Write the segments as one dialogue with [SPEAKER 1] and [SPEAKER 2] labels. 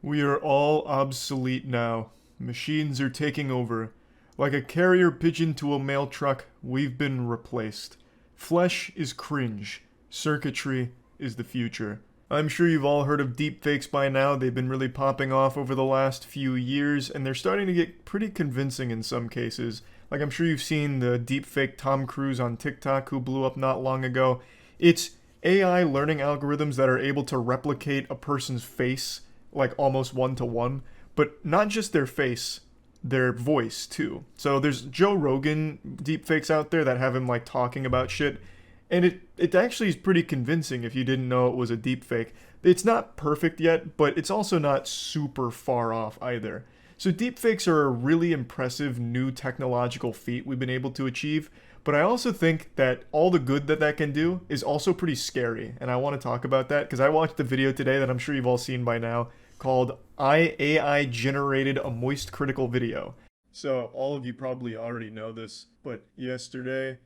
[SPEAKER 1] We are all obsolete now. Machines are taking over. Like a carrier pigeon to a mail truck, we've been replaced. Flesh is cringe. Circuitry is the future. I'm sure you've all heard of deepfakes by now. They've been really popping off over the last few years, and they're starting to get pretty convincing in some cases. Like, I'm sure you've seen the deepfake Tom Cruise on TikTok who blew up not long ago. It's AI learning algorithms that are able to replicate a person's face, like almost one to one, but not just their face, their voice too. So there's Joe Rogan deepfakes out there that have him like talking about shit, and it actually is pretty convincing if you didn't know it was a deepfake. It's not perfect yet, but it's also not super far off either. So deepfakes are a really impressive new technological feat we've been able to achieve, but I also think that all the good that that can do is also pretty scary, and I want to talk about that because I watched a video today that I'm sure you've all seen by now called AI generated a moist critical video. So all of you probably already know this, but yesterday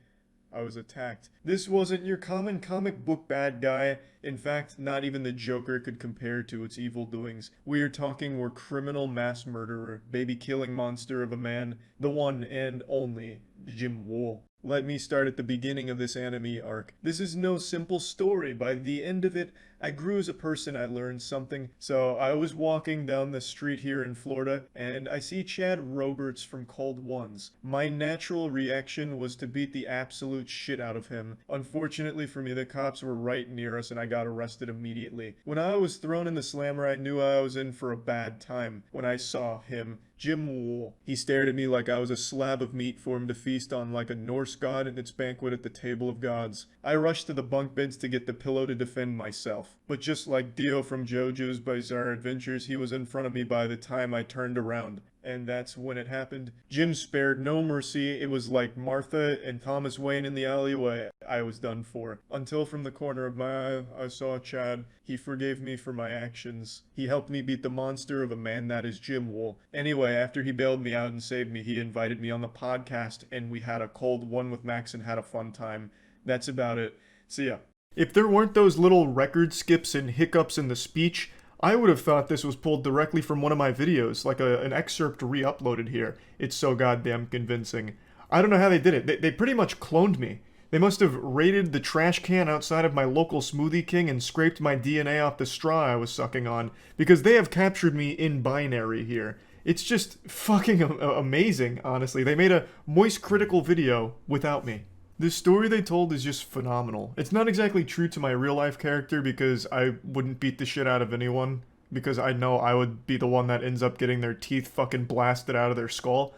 [SPEAKER 1] I was attacked. This wasn't your common comic book bad guy. In fact, not even the Joker could compare to its evil doings. We are talking were criminal mass murderer, baby killing monster of a man, the one and only Jim Wool. Let me start at the beginning of this anime arc. This is no simple story. By the end of it, I grew as a person, I learned something. So I was walking down the street here in Florida, and I see Chad Roberts from Cold Ones. My natural reaction was to beat the absolute shit out of him. Unfortunately for me, the cops were right near us and I got arrested immediately. When I was thrown in the slammer, I knew I was in for a bad time when I saw him. Jim Wool. He stared at me like I was a slab of meat for him to feast on like a Norse god in its banquet at the table of gods. I rushed to the bunk beds to get the pillow to defend myself. But just like Dio from JoJo's Bizarre Adventures, he was in front of me by the time I turned around. And that's when it happened. Jim spared no mercy. It was like Martha and Thomas Wayne in the alleyway. I was done for. Until from the corner of my eye, I saw Chad. He forgave me for my actions. He helped me beat the monster of a man that is Jim Wool. Anyway, after he bailed me out and saved me, he invited me on the podcast, and we had a cold one with Max and had a fun time. That's about it. See ya. If there weren't those little record skips and hiccups in the speech, I would have thought this was pulled directly from one of my videos, like an excerpt re-uploaded here. It's so goddamn convincing. I don't know how they did it. They pretty much cloned me. They must have raided the trash can outside of my local Smoothie King and scraped my DNA off the straw I was sucking on, because they have captured me in binary here. It's just fucking amazing, honestly. They made a moist critical video without me. The story they told is just phenomenal. It's not exactly true to my real life character because I wouldn't beat the shit out of anyone, because I know I would be the one that ends up getting their teeth fucking blasted out of their skull.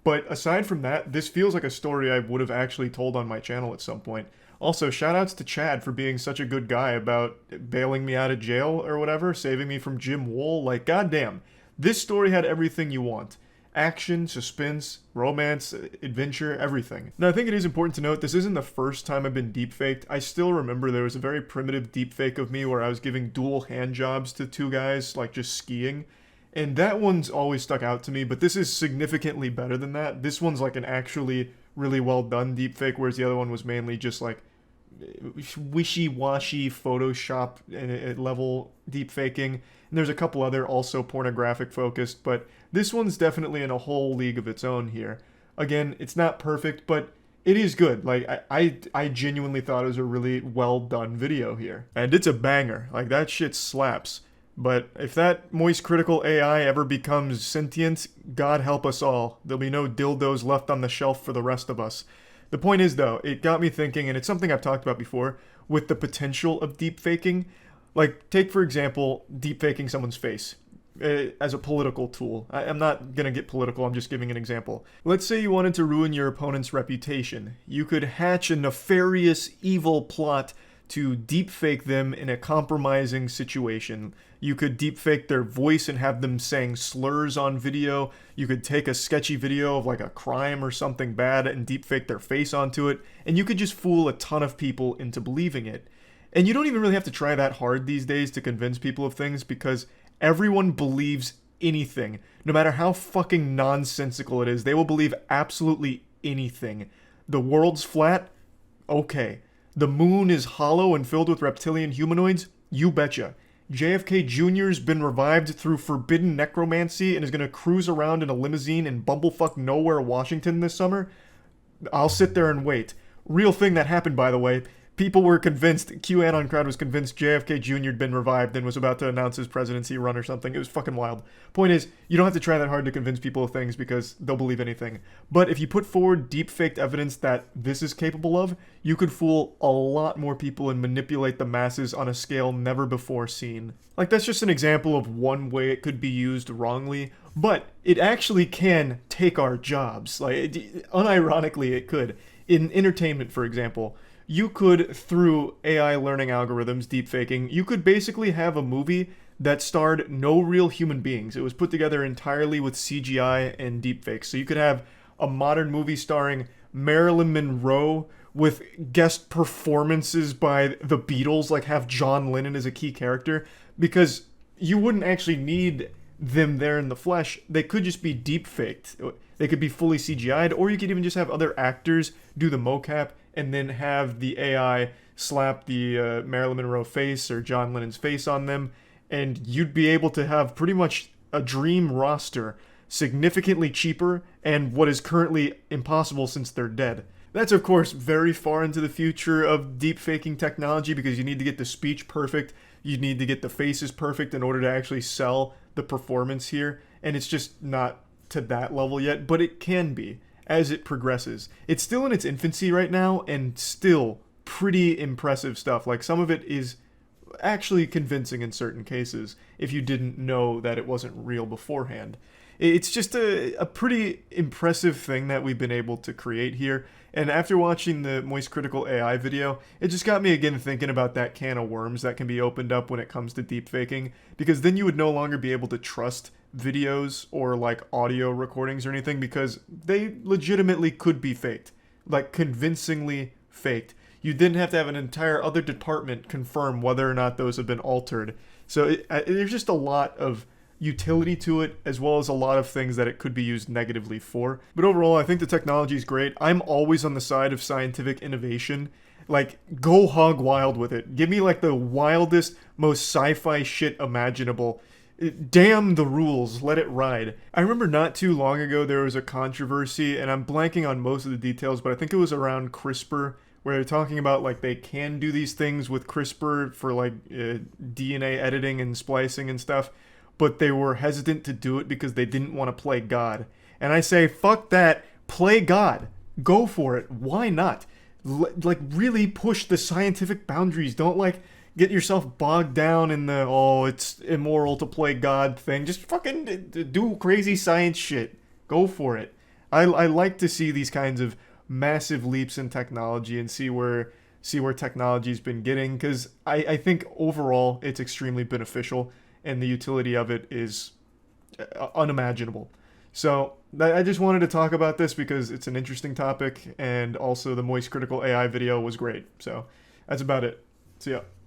[SPEAKER 1] But aside from that, this feels like a story I would have actually told on my channel at some point. Also, shoutouts to Chad for being such a good guy about bailing me out of jail or whatever, saving me from Jim Wool. Like, goddamn, this story had everything you want. Action, suspense, romance, adventure, everything. Now, I think it is important to note this isn't the first time I've been deepfaked. I still remember there was a very primitive deepfake of me where I was giving dual hand jobs to two guys, like just skiing. And that one's always stuck out to me, but this is significantly better than that. This one's like an actually really well done deepfake, whereas the other one was mainly just like wishy-washy Photoshop level deepfaking. And there's a couple other also pornographic focused, but this one's definitely in a whole league of its own here. Again, it's not perfect, but it is good. Like, I genuinely thought it was a really well done video here. And it's a banger. Like, that shit slaps. But if that moist critical AI ever becomes sentient, God help us all. There'll be no dildos left on the shelf for the rest of us. The point is, though, it got me thinking, and it's something I've talked about before, with the potential of deepfaking. Like, take, for example, deepfaking someone's face as a political tool. I'm not going to get political, I'm just giving an example. Let's say you wanted to ruin your opponent's reputation. You could hatch a nefarious, evil plot to deepfake them in a compromising situation. You could deepfake their voice and have them saying slurs on video. You could take a sketchy video of like a crime or something bad and deepfake their face onto it, and you could just fool a ton of people into believing it. And you don't even really have to try that hard these days to convince people of things, because everyone believes anything. No matter how fucking nonsensical it is, they will believe absolutely anything. The world's flat? Okay. The moon is hollow and filled with reptilian humanoids? You betcha. JFK Jr.'s been revived through forbidden necromancy and is going to cruise around in a limousine in bumblefuck nowhere, Washington this summer, I'll sit there and wait. Real thing that happened, by the way. People were convinced, QAnon crowd was convinced JFK Jr. had been revived and was about to announce his presidency run or something. It was fucking wild. Point is, you don't have to try that hard to convince people of things because they'll believe anything. But if you put forward deep-faked evidence that this is capable of, you could fool a lot more people and manipulate the masses on a scale never before seen. Like, that's just an example of one way it could be used wrongly, but it actually can take our jobs. Like, unironically, it could. In entertainment, for example, you could, through AI learning algorithms, deepfaking, you could basically have a movie that starred no real human beings. It was put together entirely with CGI and deepfakes. So you could have a modern movie starring Marilyn Monroe with guest performances by the Beatles, like have John Lennon as a key character, because you wouldn't actually need them there in the flesh. They could just be deepfaked. They could be fully CGI'd, or you could even just have other actors do the mocap and then have the AI slap the Marilyn Monroe face or John Lennon's face on them, and you'd be able to have pretty much a dream roster, significantly cheaper, and what is currently impossible since they're dead. That's, of course, very far into the future of deepfaking technology because you need to get the speech perfect, you need to get the faces perfect in order to actually sell the performance here, and it's just not to that level yet, but it can be as it progresses. It's still in its infancy right now, and still pretty impressive stuff. Like, some of it is actually convincing in certain cases if you didn't know that it wasn't real beforehand. It's just a pretty impressive thing that we've been able to create here. And after watching the Moist Critical AI video, it just got me again thinking about that can of worms that can be opened up when it comes to deepfaking, because then you would no longer be able to trust videos or like audio recordings or anything because they legitimately could be faked, like convincingly faked. You didn't have to have an entire other department confirm whether or not those have been altered. So there's just a lot of utility to it, as well as a lot of things that it could be used negatively for. But overall, I think the technology is great. I'm always on the side of scientific innovation. Like, go hog wild with it. Give me like the wildest, most sci-fi shit imaginable. Damn the rules, let it ride. I remember not too long ago there was a controversy, and I'm blanking on most of the details, but I think it was around CRISPR, where they're talking about like they can do these things with CRISPR for like DNA editing and splicing and stuff, but they were hesitant to do it because they didn't want to play God. And I say, fuck that, play God. Go for it. Why not? Like, really push the scientific boundaries. Don't like get yourself bogged down in the, oh, it's immoral to play God thing. Just fucking do crazy science shit. Go for it. I like to see these kinds of massive leaps in technology and see where technology's been getting, because I think overall it's extremely beneficial and the utility of it is unimaginable. So I just wanted to talk about this because it's an interesting topic, and also the Moist Critical AI video was great. So that's about it. See ya.